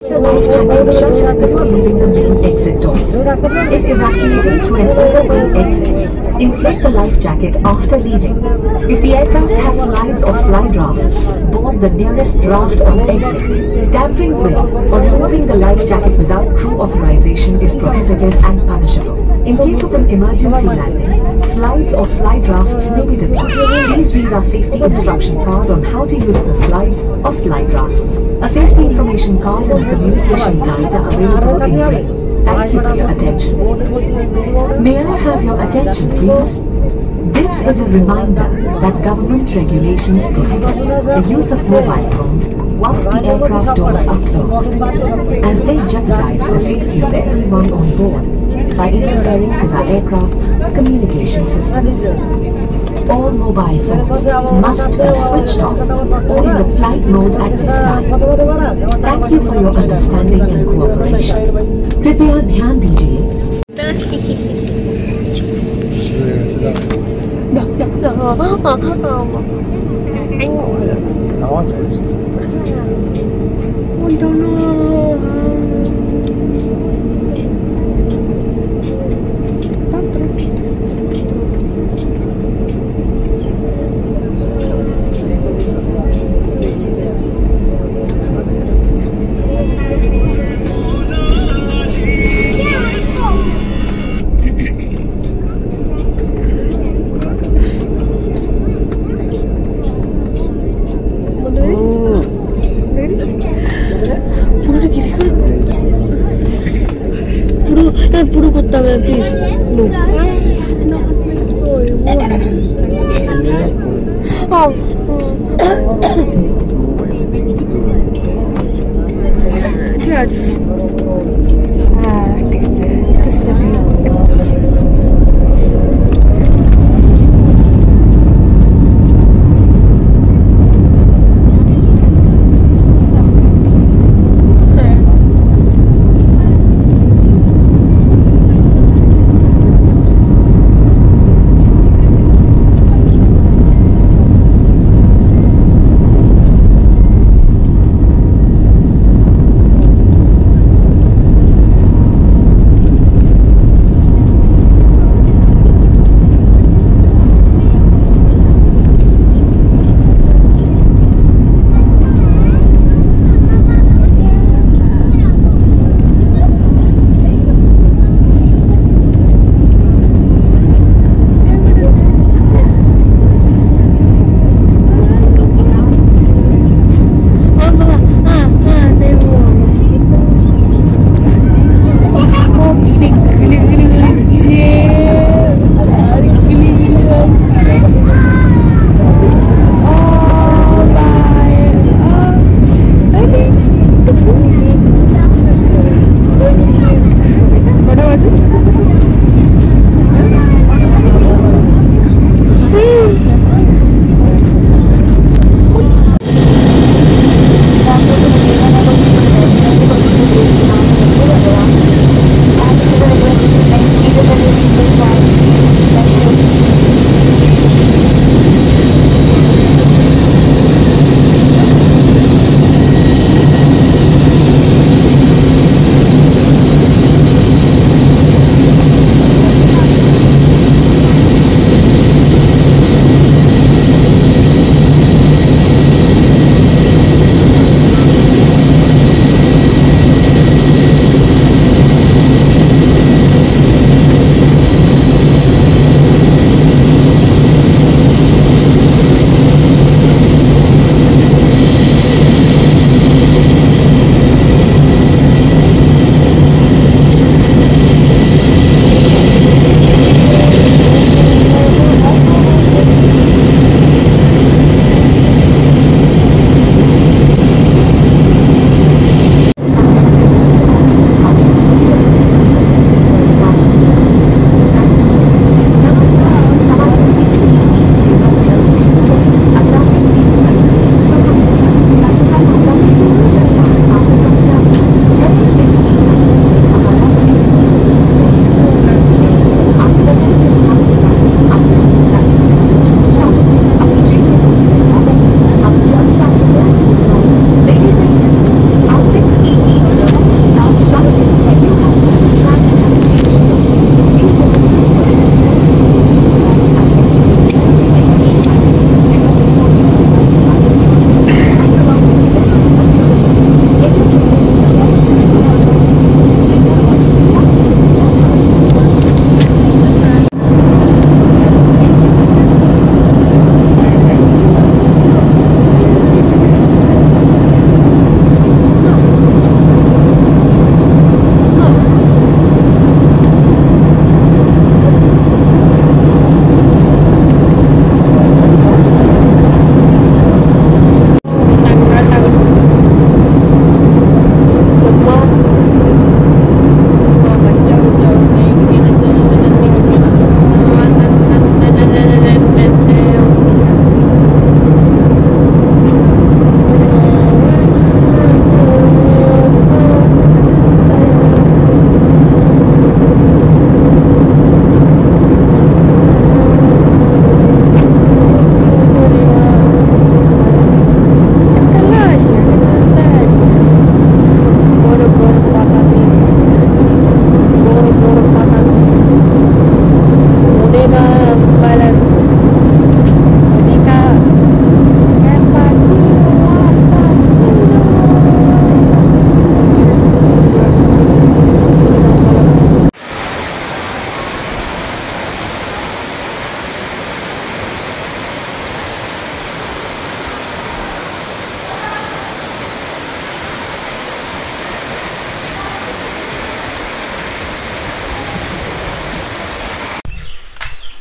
The life jacket just before leaving the main exit doors. If evacuating through an overhead exit, inflate the life jacket after leaving. If the aircraft has slides or slide rafts, board the nearest raft on exit. Tampering with or removing the life jacket without crew authorization is prohibited and punishable. In case of an emergency landing, slides or slide rafts may be deployed. Please read our safety instruction card on how to use the slides or slide rafts. A safety information card and a communication guide are available in green. Thank you for your attention. May I have your attention, please? This is a reminder that government regulations prohibit the use of mobile phones once the aircraft doors are closed, as they jeopardize the safety of everyone on board by interfering with our aircraft's communication systems. All mobile phones must be switched off or in the flight mode at this time. Thank you for your understanding and cooperation. कृपया ध्यान दीजिए। Puro contame, please. No. Oh. This is the view.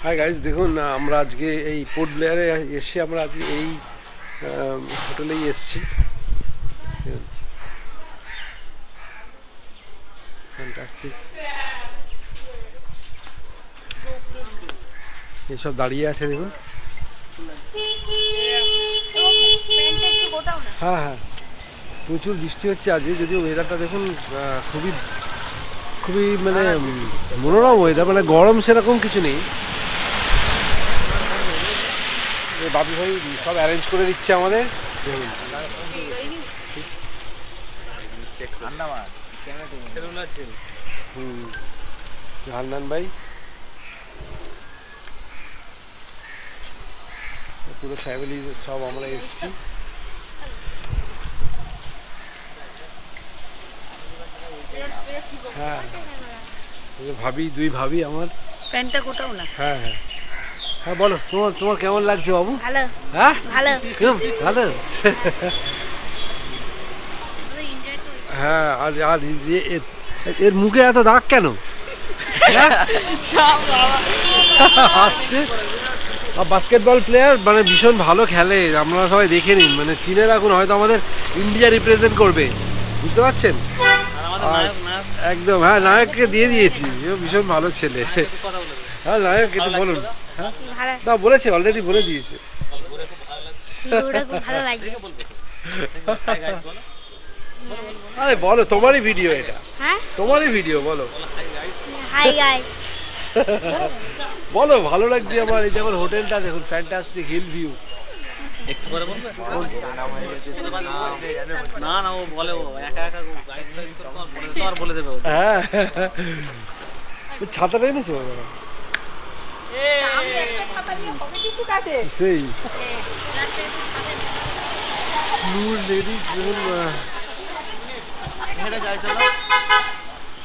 Hi guys, দেখুন আমরা আজকে এই port ব্লেয়ারে এসে আমরা আজকে এই হোটেলেই এসেছি। ফ্যান্টাস্টিক, এসব দাঁড়িয়ে আছে দেখুন। হ্যাঁ হ্যাঁ, প্রচুর বৃষ্টি হচ্ছে আজকে, যদিও ওয়েদারটা দেখুন খুবই খুবই মানে মনোরম ওয়েদার, মানে গরম সেরকম কিছু নেই। বাবু ভাই সব অ্যারেঞ্জ করে দিচ্ছে আমাদের। হান্নান ভাই পুরো ফ্যামিলি সব আমরা এসেছি। হ্যাঁ, ভাবি, দুই ভাবি আমার। প্যান্টটা কোটাও না। হ্যাঁ হ্যাঁ হ্যাঁ, বলো তোমার কেমন লাগছে বাবু? ভালো। হ্যাঁ ভালো। ভালো। হ্যাঁ, আর আর এর মুখে এত দাগ কেন? আসছে বাস্কেটবল প্লেয়ার, মানে ভীষণ ভালো খেলে, আপনারা সবাই দেখে নিন। মানে চীনের এখন হয়তো আমাদের ইন্ডিয়া রিপ্রেজেন্ট করবে, বুঝতে পারছেন? একদম, হ্যাঁ, নায়ককে দিয়ে দিয়েছি, ভীষণ ভালো ছেলে। হ্যাঁ, নায়ক একটু বলুন। হ্যাঁ না, বলেছে, অলরেডি বলে দিয়েছে। আরে বলো, তোমারই ভিডিও এটা, তোমারই ভিডিও, বলো। বলো, ভালো লাগছে আমার। এই যেমন হোটেলটা দেখুন, ফ্যান্টাস্টিক হিল ভিউ। একটু করে বলবে? না না, ও বলে, ও একা একা তোমার বলে দেবে। হ্যাঁ, ছাতাটা এনেছো? সেই লেডিস হেঁটে যাই, চলো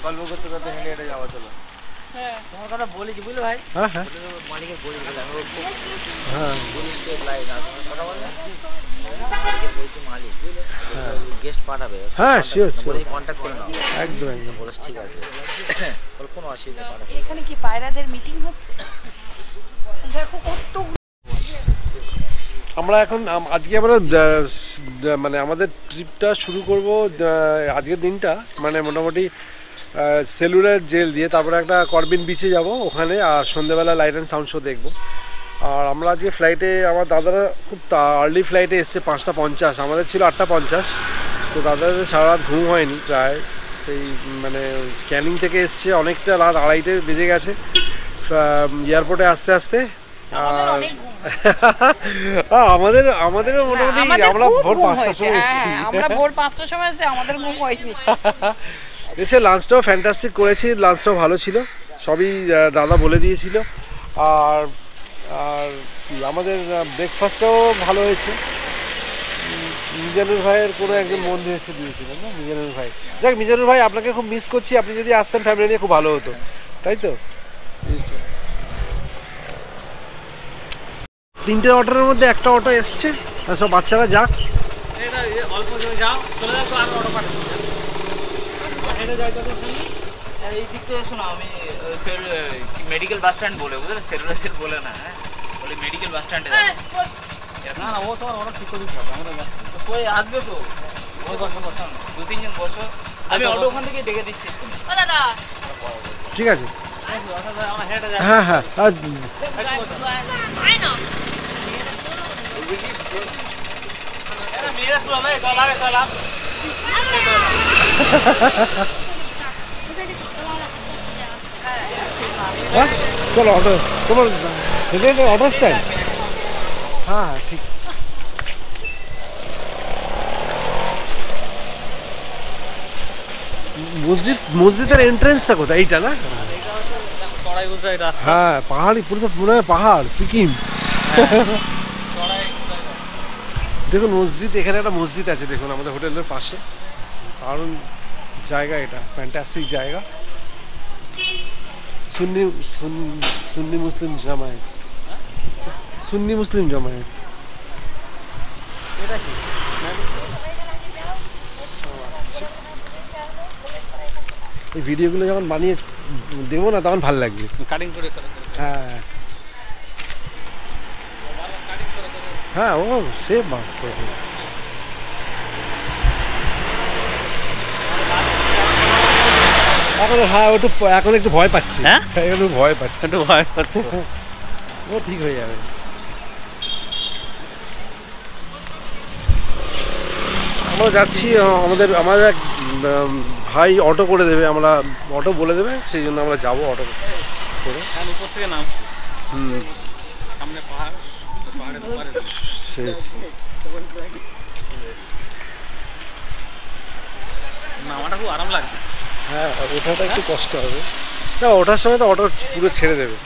গল্প করতে করতে হেঁটে হেঁটে যাওয়া, চলো। তোমার কথা বলেছি, বুঝলে ভাই? হ্যাঁ হ্যাঁ মালিকের বলি বললাম, হ্যাঁ কথা বললাম মালিকের বলছি, মালিক বুঝলে গেস্ট পাঠাবে। হ্যাঁ, শিওর শিওর, কন্ট্যাক্ট করে নাও। একদম একদম। বলেছ ঠিক আছে, বল কোনো অসুবিধা পাঠাবে। এখানে কি পায়রাদের মিটিং হচ্ছে? দেখো কত। আমরা এখন আজকে আমরা মানে আমাদের ট্রিপটা শুরু করব আজকের দিনটা, মানে মোটামুটি সেলুলার জেল দিয়ে, তারপরে একটা করবিন বিচে যাব ওখানে, আর সন্ধ্যেবেলা লাইট অ্যান্ড সাউন্ড শো দেখবো। আর আমরা আজকে ফ্লাইটে, আমার দাদারা খুব আর্লি ফ্লাইটে এসছে, 5:50, আমাদের ছিল 8:50। তো দাদাদের সারা রাত ঘুম হয়নি প্রায়, সেই মানে ক্যানিং থেকে এসছে, অনেকটা রাত 2:30 বেজে গেছে এয়ারপোর্টে আসতে আসতে। আমাদেরও মোটামুটি, আমরা ভোর 5টার সময় এসেছি। আমরা ভোর 5টার সময় এসেছি, আমাদের ঘুম হয়নি। এসে লাঞ্চটাও ফ্যান্টাস্টিক করেছি, লাঞ্চটাও ভালো ছিল, সবই দাদা বলে দিয়েছিল। আর আর আমাদের ব্রেকফাস্টটাও ভালো হয়েছে। মিজানুর ভাইয়ের কোনো একজন বন্ধু এসে দিয়েছিলেন না, মিজানুর ভাই। যাক, মিজানুর ভাই, আপনাকে খুব মিস করছি, আপনি যদি আসতেন ফ্যামিলি নিয়ে খুব ভালো হতো, তাই তো? 3টে অটোর মধ্যে একটা অটো এসছে, সব বাচ্চারা যাক। অল্প যাও, চলে যাও, আর অটো পাঠাবো। এই দিক থেকে শোনো, আমি মেডিকেল বাস স্ট্যান্ড বলে, বুঝলে, সেলুলার জেল বলে না, হ্যাঁ বলে মেডিকেল বাস স্ট্যান্ডে যাবো। না না, ও তোমার অর্ডার ঠিক করে দিতে হবে, আমরা কই আসবে তো, ওই বসো বসো, 2-3 জন বসো, আমি অটো ওখান থেকে ডেকে দিচ্ছি। দাদা ঠিক আছে, আমরা হেঁটে যাই। হ্যাঁ হ্যাঁ, মেয়েরা তুলো না, দলারে দলা। হ্যাঁ চলো, অটো তোমার অটো স্ট্যান্ড। হ্যাঁ ঠিক। মসজিদের এন্ট্রেন্সটা কোথায়? এইটা না? হ্যাঁ, পাহাড়ি, পুরো তো মনে হয় পাহাড়, সিকিম। দেখুন মসজিদ, এখানে একটা মসজিদ আছে দেখুন আমাদের হোটেলের পাশে, কারণ জায়গা, এটা ফ্যান্টাস্টিক জায়গা। সুন্নি মুসলিম জামায়াত, সুন্নি মুসলিম জামায়াত। এই ভিডিওগুলো যখন বানিয়ে দেবো না, তখন ভালো লাগবে। কাটিং করে। হ্যাঁ, হ্যাঁ ও সে এখন হ্যাঁ একটু এখন একটু ভয় পাচ্ছি। হ্যাঁ একটু ভয় পাচ্ছি, একটু ভয় পাচ্ছে। ও ঠিক হয়ে যাবে। আমরা যাচ্ছি, আমাদের এক ভাই অটো করে দেবে, আমরা অটো বলে দেবে, সেই জন্য আমরা যাবো অটো করে। উপর থেকে নামছি, হুম সামনে পাহাড়, পাহাড়ের উপরে সেই নামাটা খুব আরাম লাগছে। হ্যাঁ ওঠাটা একটু কষ্ট হবে, না ওঠার সময় তো অটো পুরো ছেড়ে দেবে।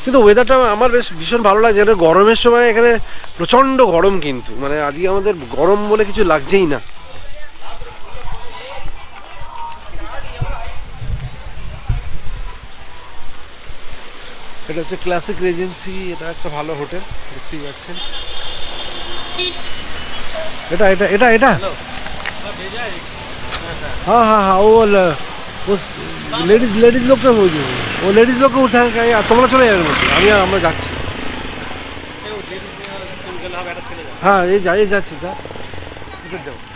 কিন্তু ওয়েদারটা আমার বেশ ভীষণ ভালো লাগছে। এটা গরমের সময় এখানে প্রচণ্ড গরম, কিন্তু মানে আজকে আমাদের গরম বলে কিছু লাগছেই না। এটা হচ্ছে ক্লাসিক রেজেন্সি, এটা একটা ভালো হোটেল, দেখতেই পাচ্ছেন। এটা এটা এটা এটা हाँ हाँ हाँ वो उस लेडीज लोग का वो लेडीज लोग को उठा তোমরা চলে যাবে বলছি, আমরা যাচ্ছি। হ্যাঁ এই যাচ্ছি, যা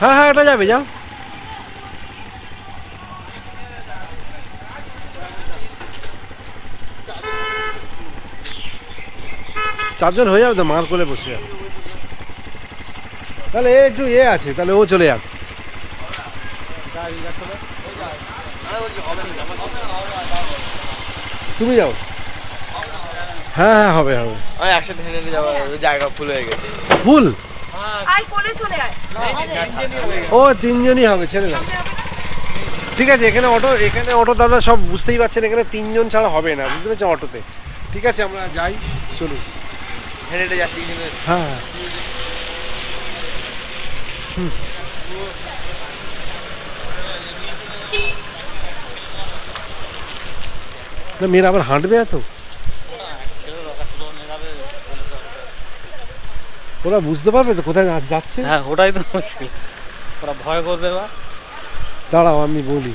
হ্যাঁ হ্যাঁ এটা যাবে, যাও। চারজন হয়ে যাবে তো, মার কোলে বসে যাবে। তাহলে একটু আছে, তাহলে ও চলে যাবে। তুমি যাও। হ্যাঁ হ্যাঁ হবে হবে, আমি একসাথে হেঁটে যাবো, জায়গা ফুল হয়ে গেছে। ফুল আয় কোলে চলে আয়। ও তিনজনই হবে, ছেড়ে দাও। ঠিক আছে, এখানে অটো দাদা সব বুঝতেই পারছেন, এখানে তিনজন ছাড়া হবে না, বুঝতে পারছেন অটোতে। ঠিক আছে আমরা যাই, চলুন। হেঁটে যাচ্ছি। হ্যাঁ না মেয়েরা আবার হাঁটবে এত, ওরা বুঝতে পারবে তো কোথায় যাচ্ছে? হ্যাঁ ওটাই তো মুশকিল, ওরা ভয় করবে। বা দাঁড়াও আমি বলি।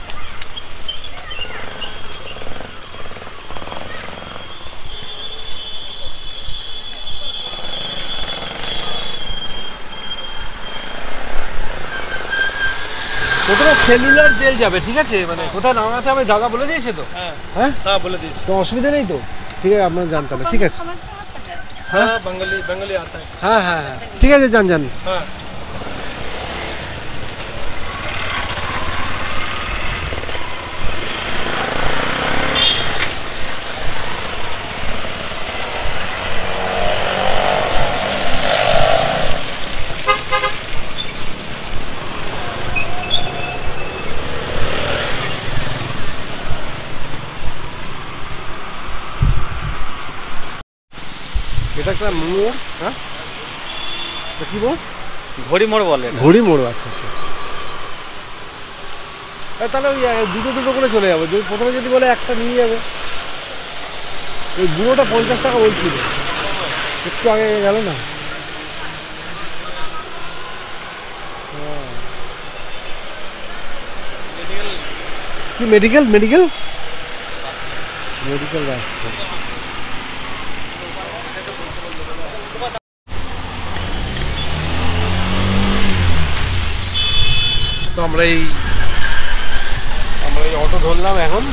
কোথাও সেলুলার জেল যাবে, ঠিক আছে, মানে কোথায় নামাতে হবে দাদা বলে দিয়েছে তো? হ্যাঁ হ্যাঁ বলে দিয়েছি, তো অসুবিধা নেই তো? ঠিক আছে আপনার যান তাহলে, ঠিক আছে। হ্যাঁ বাঙালি আতা है। হ্যাঁ হ্যাঁ হ্যাঁ ঠিক আছে, যান। হ্যাঁ এটা একটা মোড়, হ্যাঁ কি বল, ঘড়ি মোড় বলে। ঘড়ি মোড়, আচ্ছা আচ্ছা। তাহলে ওই দুটো করে চলে যাবো। প্রথমে যদি বলে একটা নিয়ে যাবে। ওই বুড়োটা 50 টাকা বলছিল, একটু আগে গেল না। কি মেডিকেল রাস্তা। তো আমরা এই অটো ধরলাম এখন।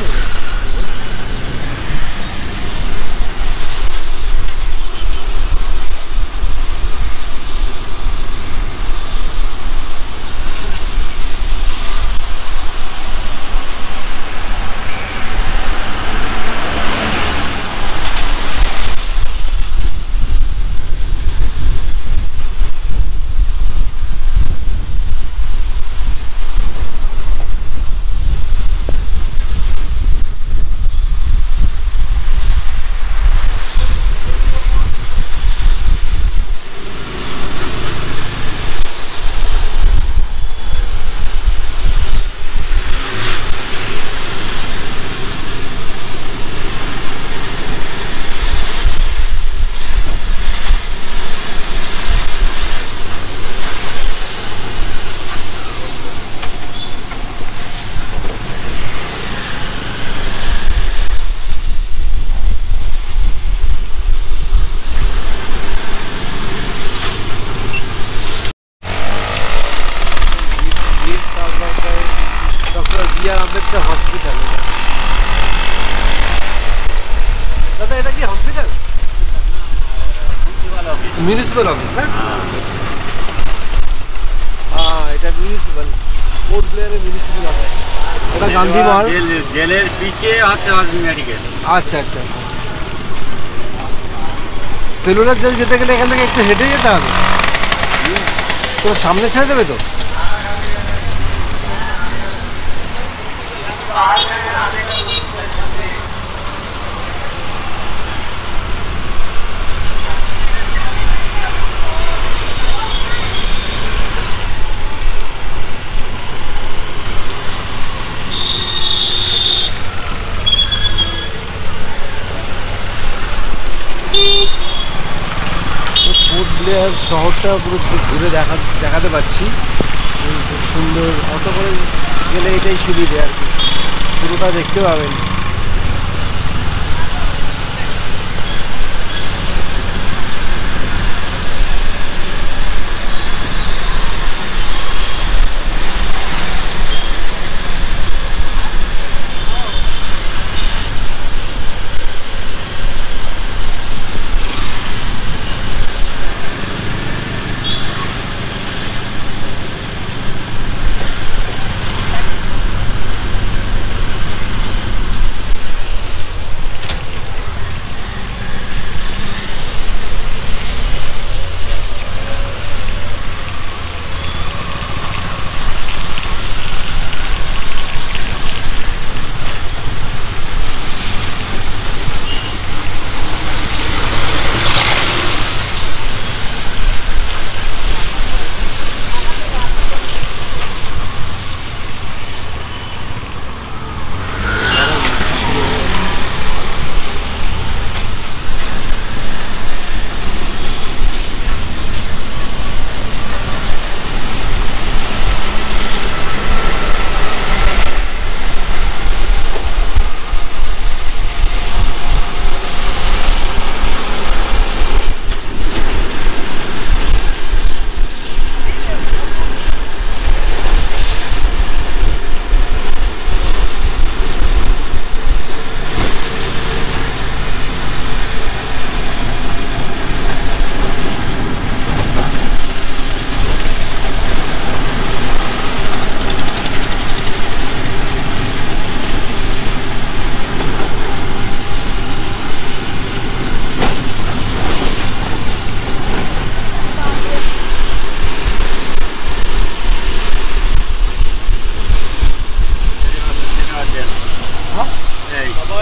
আম্বেদকর হসপিটাল। দাদা এটা কি হসপিটাল? মিউনিসিপ্যাল অফিস না? হ্যাঁ এটা মিউনিসিপ্যাল, পোর্ট ব্লেয়ারের মিউনিসিপ্যাল অফিস। এটা গান্ধী মহল জেলের পিছে হচ্ছে মেডিকেল। আচ্ছা আচ্ছা আচ্ছা। সেলুলার জেল যেতে গেলে এখান থেকে একটু হেঁটে যেতে হবে তো, সামনে ছেড়ে দেবে তো? পোর্ট ব্লেয়ার শহরটা পুরো ঘুরে দেখাতে পাচ্ছি। খুব সুন্দর, অটো করে গেলে এটাই সুবিধে আর কি, পুরোটা দেখতে পাবেন।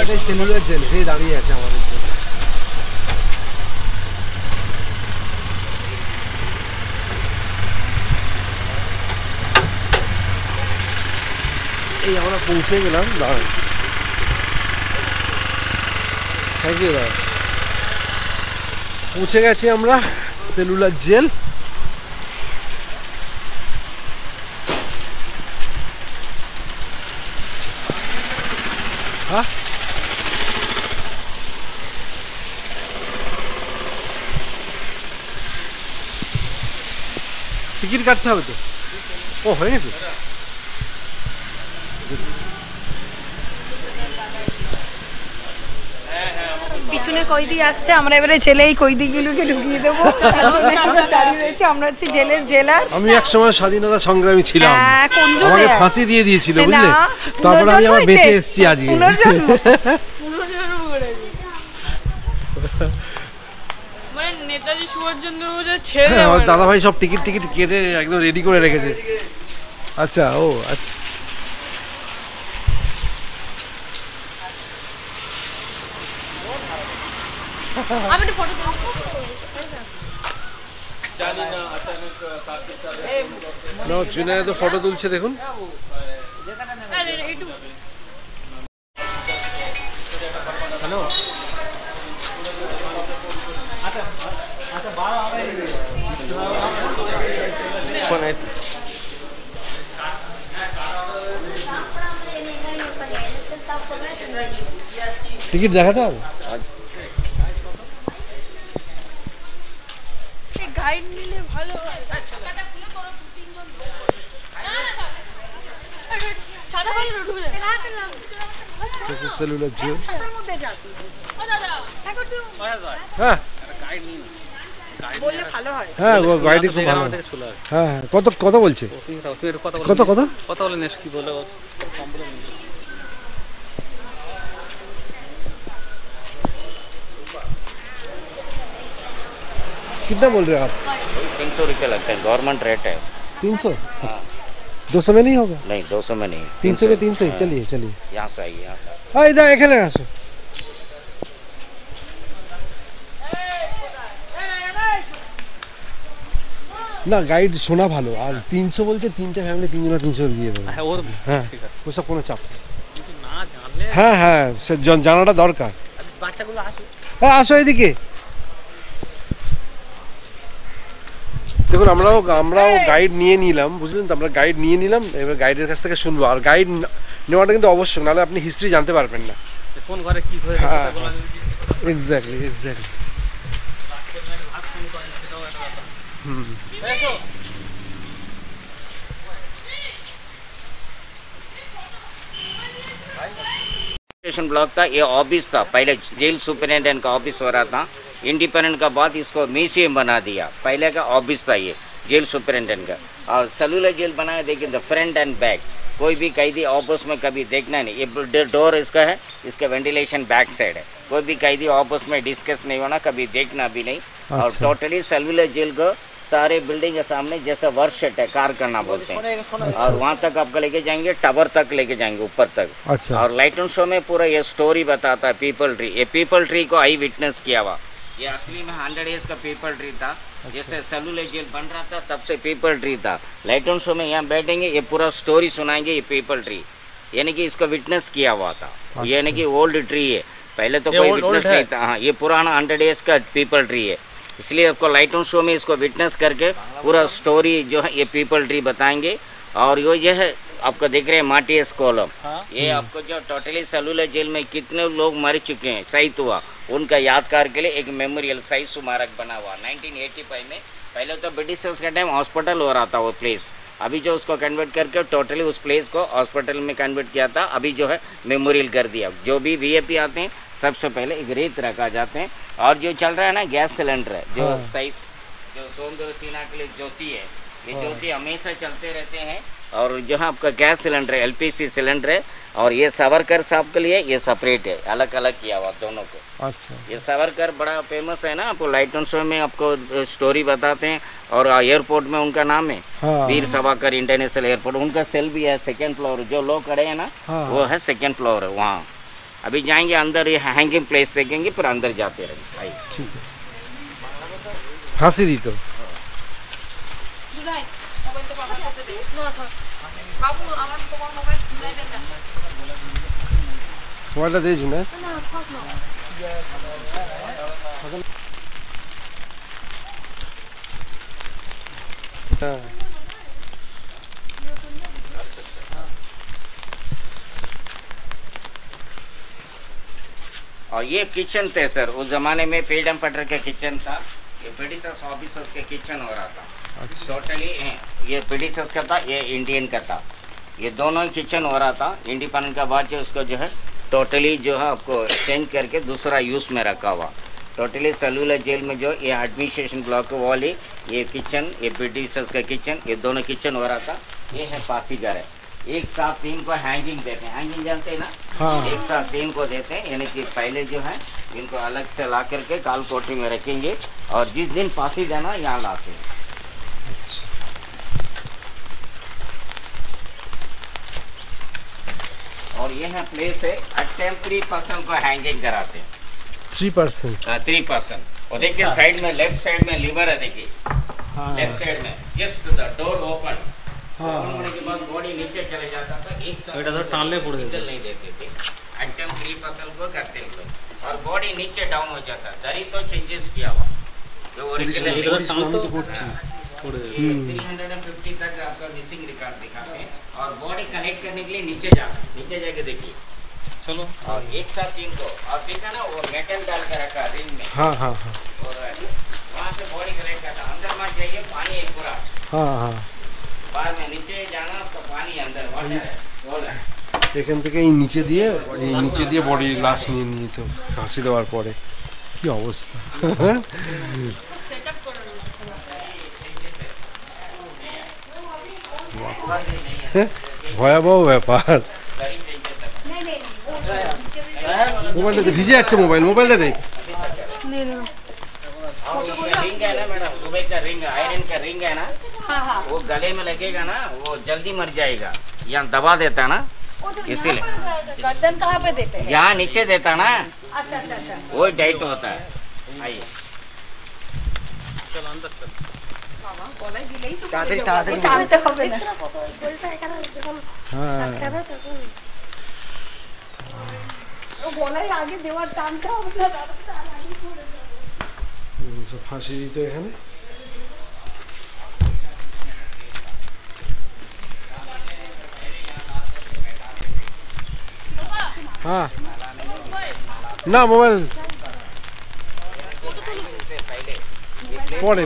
এটাই সেলুলার জেল, সেই দাঁড়িয়ে আছে আমাদের জন্য। এই আমরা পৌঁছে গেলাম, দাঁড়ান। থ্যাংক ইউ দাদা। পৌঁছে গেছি আমরা সেলুলার জেল। হ্যাঁ টিকিট কাটতে হবে তো? ও হয়ে গেছে। পিছনে কয়দি আসছে, আমরা এবারে জেলে এই কয়দিগুলোকে ঢুকিয়ে দেবো। আমরা দাঁড়িয়ে রয়েছি, আমরা হচ্ছে জেলের জেলার। আমি এক সময় স্বাধীনতা সংগ্রামী ছিলাম, আমাকে ফাঁসি দিয়ে দিয়েছিল বুঝলে, তারপরে আমি আবার বেঁচে এসেছি আজকে। নেতাজি সুভাষচন্দ্র বোসের ছেলে। আমার দাদা ভাই সব টিকিট কেটে একদম রেডি করে রেখেছে। আচ্ছা ও আচ্ছা। আমি একটা ফটো তুলবো। জুনিয়র তো ফটো তুলছে দেখুন। হ্যালো টিকিট দেখাতে হবে। গাইড নিলে ভালো হয়। সাদা This is cellular jail. ছাতার মধ্যে যাবি হ্যাঁ বললে ভালো হয়। হ্যাঁ গাইড খুব ভালো। হ্যাঁ হ্যাঁ কত কত বলছে? কত কত কথা বলে নেস কি বলে कितना बोल रहे हैं आप? 300 रुपये लगता है, गवर्नमेंट रेट है। 300? 200 में नहीं होगा? नहीं 200 में नहीं, 300 में 300 ही। चलिए चलिए यहाँ से आइए, यहाँ से। हाँ इधर এখানে আসো না গাইড শোনা ভালো আর 300 বলছে তিনটে ফ্যামিলি তিনজনা 300 দিয়ে দেবে। হ্যাঁ ওর হ্যাঁ ঠিক আছে, ওসব কোনো চাপ নেই। কিন্তু না জানলে হ্যাঁ হ্যাঁ সে জানাটা দরকার। বাচ্চাগুলো আসে। হ্যাঁ আসো এদিকে। দেখুন আমরাও গাইড নিয়ে নিলাম, বুঝলেন তো, আমরা গাইড নিয়ে নিলাম, এবার গাইডের কাছ থেকে শুনবো। আর গাইড নেওয়াটা কিন্তু অবশ্যই, নাহলে আপনি হিস্ট্রি জানতে পারবেন না। কোন ঘরে কি হয়েছে হ্যাঁ কথাগুলো আমি দিয়েছি। Exactly exactly. स्टेशन ब्लॉक था, ये ऑफिस था, पहले जेल सुपरिटेंडेंट का ऑफिस हो रहा था। इंडिपेंडेंट का बाद इसको म्यूजियम बना दिया, पहले का ऑफिस था ये जेल सुपरिटेंडेंट का। और सेलुलर जेल बनाया, देखिए द फ्रंट एंड बैक, कोई भी कैदी ऑफिस में कभी देखना नहीं। ये डोर इसका है, इसका वेंटिलेशन बैक साइड है, कोई भी कैदी ऑफिस में डिस्कस नहीं होना, कभी देखना भी नहीं। और टोटली सेलुलर जेल को सारे बिल्डिंग के सामने जैसा वर्क शेड है, कार करना बोलते हैं। और वहाँ तक आपको लेके जाएंगे, टावर तक लेके जाएंगे, ऊपर तक। अच्छा। और लाइट एंड शो में पूरा ये स्टोरी बताता है पीपल ट्री। ये पीपल ट्री को आई विटनेस किया हुआ, ये असली में 100 years का पीपल ट्री था। जैसे सेलुलर जेल बन रहा था तब से पीपल ट्री था। लाइट एंड शो में यहाँ बैठेंगे, ये पूरा स्टोरी सुनाएंगे, ये पीपल ट्री यानी कि इसको विटनेस किया हुआ था। यानी कि ओल्ड ट्री है, पहले तो कोई विटनेस नहीं था। हाँ, ये पुराना 100 years का पीपल ट्री है, इसलिए आपको लाइट ऑन शो में इसको विटनेस करके पूरा स्टोरी जो है ये पीपल ट्री बताएंगे। और ये है आपको देख रहे हैं मार्टियस कॉलम, ये आपको जो टोटली सेलुलर जेल में कितने लोग मर चुके हैं, शहीद हुआ, उनका यादगार के लिए एक मेमोरियल शहीद स्मारक बना हुआ 1985 में। पहले तो ब्रिटिशर्स के टाइम हॉस्पिटल हो रहा था वो प्लेस, अभी जो उसको कन्वर्ट करके टोटली उस प्लेस को हॉस्पिटल में कन्वर्ट किया था, अभी जो है मेमोरियल कर दिया। जो भी वीआईपी आते हैं सबसे पहले एक रेत रखा जाते हैं। और जो चल रहा है ना गैस सिलेंडर है, जो सही जो सोमदेव सिन्हा के लिए ज्योति है, ये ज्योति हमेशा चलते रहते हैं। और जो है आपका गैस सिलेंडर है, एलपीजी सिलेंडर है। और ये सावरकर साहब के लिए ये सेपरेट है, अलग अलग किया हुआ दोनों को। अच्छा। ये सावरकर बड़ा फेमस है ना, आपको लाइट ऑन शो में आपको स्टोरी बताते हैं। और एयरपोर्ट में उनका नाम है, हाँ। वीर सावरकर इंटरनेशनल एयरपोर्ट, उनका सेल भी है 2nd फ्लोर, जो लोग खड़े हैं ना, हाँ। वो है 2nd फ्लोर है वहाँ। अभी जाएंगे अंदर, ये हैंगिंग प्लेस देखेंगे, फिर अंदर जाते रहेंगे भाई। ठीक है। হাসি দিত। মোবাইলটা দিয়ে জুনে হ্যাঁ। और ये किचन थे सर, उस जमाने में फ्रीडम फाइटर का किचन था, ये ब्रिटिशर्स ऑफिसर्स के किचन हो रहा था। टोटली ये ब्रिटिशर्स का था, ये इंडियन का था, ये दोनों ही किचन हो रहा था। इंडिपेंडेंट का बाद जो उसको जो है टोटली जो है आपको चेंज करके दूसरा यूज़ में रखा हुआ। टोटली सेलुलर जेल में जो ये एडमिनिस्ट्रेशन ब्लॉक वाली ये किचन, ये ब्रिटिशर्स का किचन, ये दोनों किचन हो रहा था। ये है फांसी घर है, एक साथ 3 को हैंगिंग देते हैं, हैंगिंग जानते हैं ना, हाँ। एक साथ 3 को देते हैं, यानी कि पहले जो है इनको अलग से ला करके काल कोठरी में रखेंगे, और जिस दिन फांसी देना यहाँ लाते हैं। और ये है प्लेस है, अटेम्प्ट 3% को हैंगिंग कराते हैं। 3%? 3%। और देखिए साइड में, लेफ्ट साइड में लीवर है, देखिए लेफ्ट साइड में, जस्ट द डोर ओपन होने के बाद बॉडी नीचे चले जाता था। एक साथ टालने पड़ सिंगल नहीं देते थे, अटेम्प्ट 3% को करते हैं लोग, और बॉडी नीचे डाउन हो जाता। दरी तो चेंजेस किया हुआ, जो ओरिजिनल 350 तक आपका मिसिंग रिकॉर्ड दिखाते हैं। और बॉडी कनेक्ट करने के लिए नीचे जाके देखिए, चलो। और एक साथ 3 को, और देखा ना वो मेटल डाल कर रखा रिंग में, हाँ हाँ हाँ। और वहाँ से बॉडी कनेक्ट करता। अंदर मत जाइए, पानी है पूरा, हाँ हाँ। बाहर में नीचे जाना तो पानी अंदर, वाटर है, सोल है। এখান থেকে এই নিচে দিয়ে বডি লাশ নিয়ে নিত ফাঁসি দেওয়ার পরে। কি অবস্থা! ভয়াবহ ব্যাপার। মোবাইলটা দে, ভিজে যাচ্ছে মোবাইলটা দেখ। रिंग है ना मैडम, दुबई का रिंग, आयरन का रिंग है ना, वो गले में लगेगा ना, वो जल्दी मर जाएगा। यहाँ दबा देता ना, इसीलिए गर्दन कहाँ पे देते हैं? यहाँ नीचे देता ना, अच्छा अच्छा अच्छा। वो डाइट होता है। आइए চল अंदर चल। গলায় দিলেই তো তাড়াতাড়ি তাড়াতাড়ি টানতে হবে না। হ্যাঁ, ও গলায় আগে দেওয়ার টানতে হবে না, তার আগে করে দেবো। সব ফাঁসি দিত এখানে। হ্যাঁ, না মোবাইল पड़े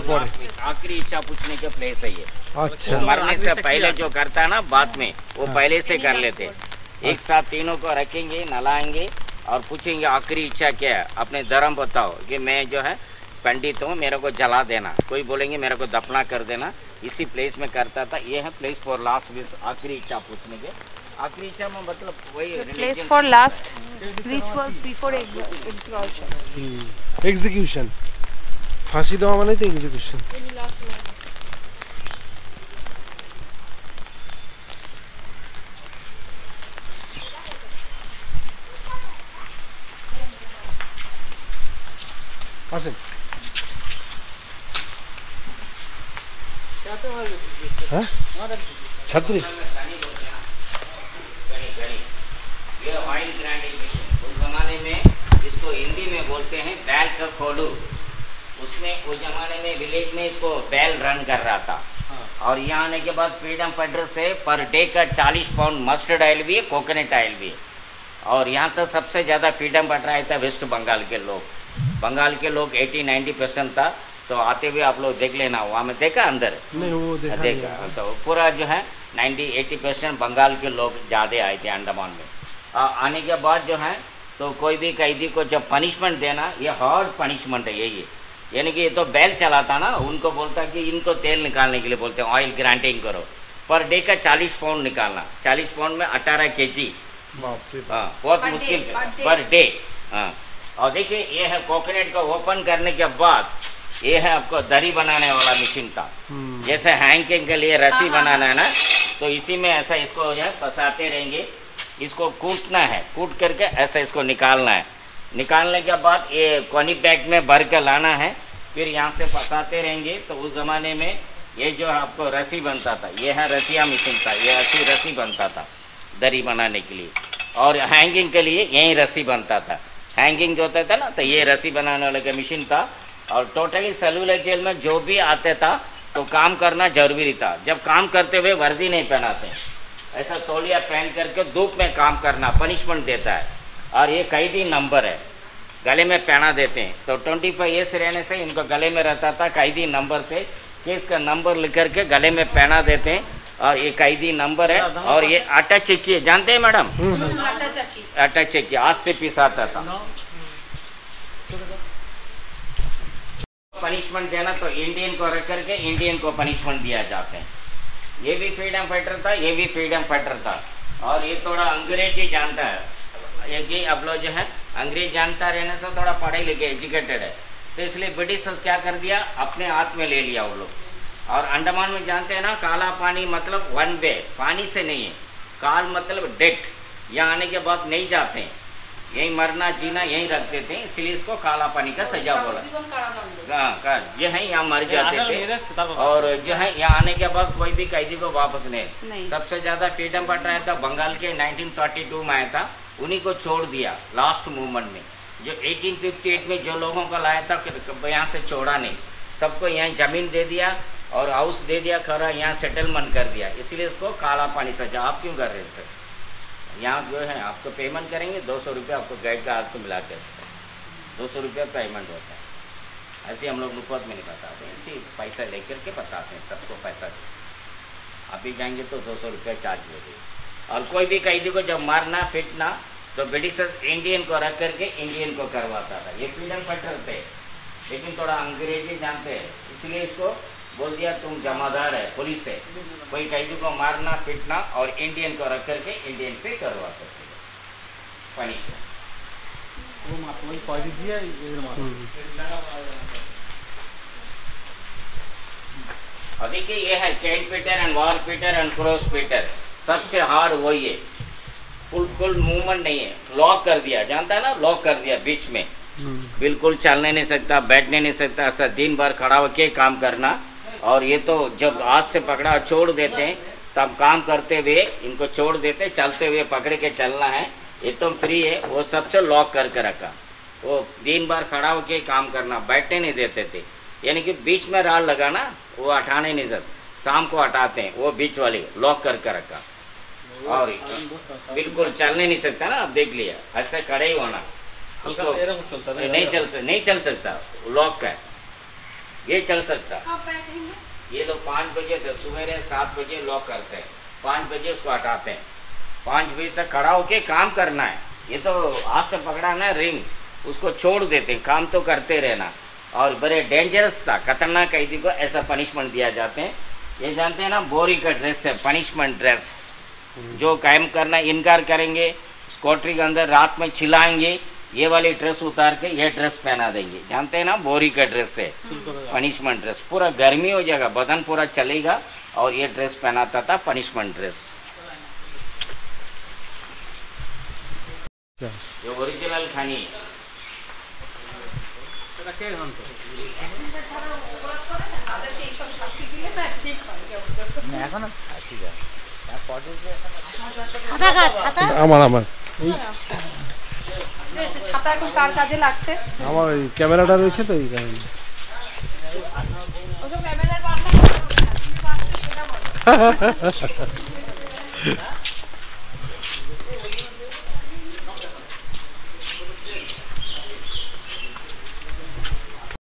आखिरी इच्छा पूछने के प्लेस है ये। अच्छा, मरने से पहले जो करता है ना बाद में, वो पहले से कर लेते। एक साथ तीनों को रखेंगे, नलाएंगे और पूछेंगे आखिरी इच्छा क्या है, अपने धर्म बताओ कि मैं जो है पंडित हूँ, मेरे को जला देना, कोई बोलेंगे मेरे को दफना कर देना। इसी प्लेस में करता था। ये है प्लेस फॉर लास्ट विश, आखिरी इच्छा पूछने के। आखिरी इच्छा में मतलब वही place for last rituals before execution. Execution, फांसी देওয়া মানে তো এক্সিকিউশন। আসেন। হ্যাঁ, ছাত্রী। ये ऑयल ग्राइंडिंग उस जमाने में इसको हिंदी में बोलते हैं बैल का खोलू। उसमें उस जमाने में विलेज में इसको बैल रन कर रहा था। और यहाँ आने के बाद फ्रीडम फाइटर से पर डे का 40 पाउंड मस्टर्ड ऑयल भी है, कोकोनट ऑयल भी है। और यहाँ तो सबसे ज़्यादा फ्रीडम फाइटर आया था वेस्ट बंगाल के लोग। बंगाल के लोग 80-90% था। तो आते हुए आप लोग देख लेना, वहाँ में देखा अंदर नहीं, वो देखा तो पूरा जो है 90-80% बंगाल के लोग ज़्यादा आए थे अंडमान में। आने के बाद जो है तो कोई भी कैदी को जब पनिशमेंट देना, ये हार्ड पनिशमेंट है यही है। यानी कि ये तो बैल चलाता ना, उनको बोलता कि इनको तेल निकालने के लिए बोलते हैं ऑयल ग्राइंडिंग करो। पर डे का 40 पाउंड निकालना, 40 पाउंड में 18 kg। हाँ, बहुत मुश्किल से पर डे। हाँ, और देखिए ये है कोकोनट को ओपन करने के बाद ये है आपको दरी बनाने वाला मशीन था। जैसे हैंगिंग के लिए रस्सी बनाना है ना, तो इसी में ऐसा इसको जो है फंसाते रहेंगे। इसको कूटना है, कूट करके ऐसा इसको निकालना है। निकालने के बाद ये कोनी बैग में भर के लाना है, फिर यहाँ से फंसाते रहेंगे। तो उस ज़माने में ये जो आपको रस्सी बनता था, ये है रसिया मशीन था, ये ऐसी रस्सी बनता था दरी बनाने के लिए। और हैंगिंग के लिए यही रस्सी बनता था। हैंगिंग जो होता था ना, तो ये रस्सी बनाने वाले का मशीन था। और टोटली सेलुलर जेल में जो भी आते था तो काम करना जरूरी था। जब काम करते हुए वर्दी नहीं पहनाते, ऐसा तौलिया पहन करके धूप में काम करना पनिशमेंट देता है। और ये कैदी नंबर है, गले में पहना देते हैं। तो 25 ईयर्स रहने से इनको गले में रहता था, कैदी नंबर थे, केस का नंबर लिख करके गले में पहना देते हैं। और ये कैदी नंबर है। और ये आटा चक्की जानते हैं मैडम? आटा चक्की आज से पिसाता था। पनिशमेंट देना तो इंडियन को रख करके इंडियन को पनिशमेंट दिया जाते हैं। ये भी फ्रीडम फाइटर था, ये भी फ्रीडम फाइटर था। और ये थोड़ा अंग्रेजी जानता है, ये कि अब लोग जो है अंग्रेज जानता रहने से थोड़ा पढ़े लिखे एजुकेटेड है, तो इसलिए ब्रिटिशर्स क्या कर दिया, अपने हाथ में ले लिया वो लोग। और अंडमान में जानते हैं ना, काला पानी मतलब वन वे, पानी से नहीं है। काल मतलब डेथ, यहाँ आने के बाद नहीं जाते हैं, यहीं मरना जीना यहीं रख देते हैं, इसलिए इसको काला पानी का सजा बोला। हाँ, जो है यहाँ मर जाते थे। और जो है यहाँ आने के बाद कोई भी कैदी को वापस नहीं। सबसे ज़्यादा फ्रीडम फाइटर आया था बंगाल के 1932 में आया था, उन्हीं को छोड़ दिया लास्ट मूवमेंट में। जो 1858 में जो लोगों को लाया था यहाँ से छोड़ा नहीं, सबको यहाँ ज़मीन दे दिया और हाउस दे दिया, खरा यहाँ सेटलमेंट कर दिया। इसलिए इसको काला पानी सजा। आप क्यों कर रहे हैं सर? यहाँ जो है आपको पेमेंट करेंगे 200 रुपये, आपको गाइड का हाथ को मिला कर 200 रुपये पेमेंट होता है। ऐसे हम लोग मुफ्त में नहीं बताते, ऐसे पैसा लेकर के बताते हैं सबको पैसा। आप भी जाएंगे तो 200 रुपये चार्ज लगेगा। और कोई भी कैदी को जब मारना पीटना तो ब्रिटिशर्स इंडियन को रख करके इंडियन को करवाता था। ये फ्रीडम फाइटर थे, लेकिन थोड़ा अंग्रेजी जानते हैं, इसलिए इसको बोल दिया तुम जमादार है, पुलिस है। कोई कैदी को मारना पीटना और इंडियन को रख करके इंडियन से करवाते थे पनिशमेंट। वो मारते वही पैसे दिया ये मारते। और देखिए ये है chain Peter and war Peter and cross Peter, सबसे हार्ड वही है, फुल मूवमेंट नहीं है, लॉक कर दिया, जानता है ना, लॉक कर दिया बीच में, बिल्कुल चलने नहीं सकता, बैठने नहीं सकता, ऐसा दिन भर खड़ा होके काम करना। और ये तो जब हाथ से पकड़ा छोड़ देते हैं तब काम करते हुए इनको छोड़ देते, चलते हुए पकड़ के चलना है, ये तो फ्री है, वो सबसे लॉक करके रखा। वो दिन भर खड़ा होके काम करना, बैठने नहीं देते थे, यानी कि बीच में राल लगा ना, वो हटाने नहीं देते, शाम को हटाते हैं, वो बीच वाली लॉक करके रखा। और बिल्कुल चलने नहीं सकता ना, आप देख लिया, ऐसे खड़े ही होना, उसको नहीं चल सकता, लॉक है, ये चल सकता। ये तो 5 बजे तो सवेरे 7 बजे लॉक करते हैं, 5 बजे उसको हटाते हैं, 5 बजे तक खड़ा होके काम करना है। ये तो हाथ से पकड़ाना है रिंग, उसको छोड़ देते हैं, काम तो करते रहना। और बड़े डेंजरस था, खतरनाक कैदी को ऐसा पनिशमेंट दिया जाते हैं। ये जानते हैं ना, बोरी का ड्रेस है, पनिशमेंट ड्रेस, जो काम करना इनकार करेंगे, स्कॉटरी के अंदर रात में चिल्लाएंगे, ये वाली ड्रेस उतार के ये ड्रेस पहना देंगे, जानते हैं ना, बोरी का ड्रेस है, पनिशमेंट ड्रेस, पूरा गर्मी हो जाएगा, बदन पूरा चलेगा, और ये ड्रेस पहनाता था, पनिशमेंट ड्रेस। ये ओरिजिनल खानी আমার ছাতা এখন কার কাজে লাগছে? আমার ওই ক্যামেরাটা রয়েছে তো এই কারণে। ওসব ক্যামেরার পাশে সেটা বলো।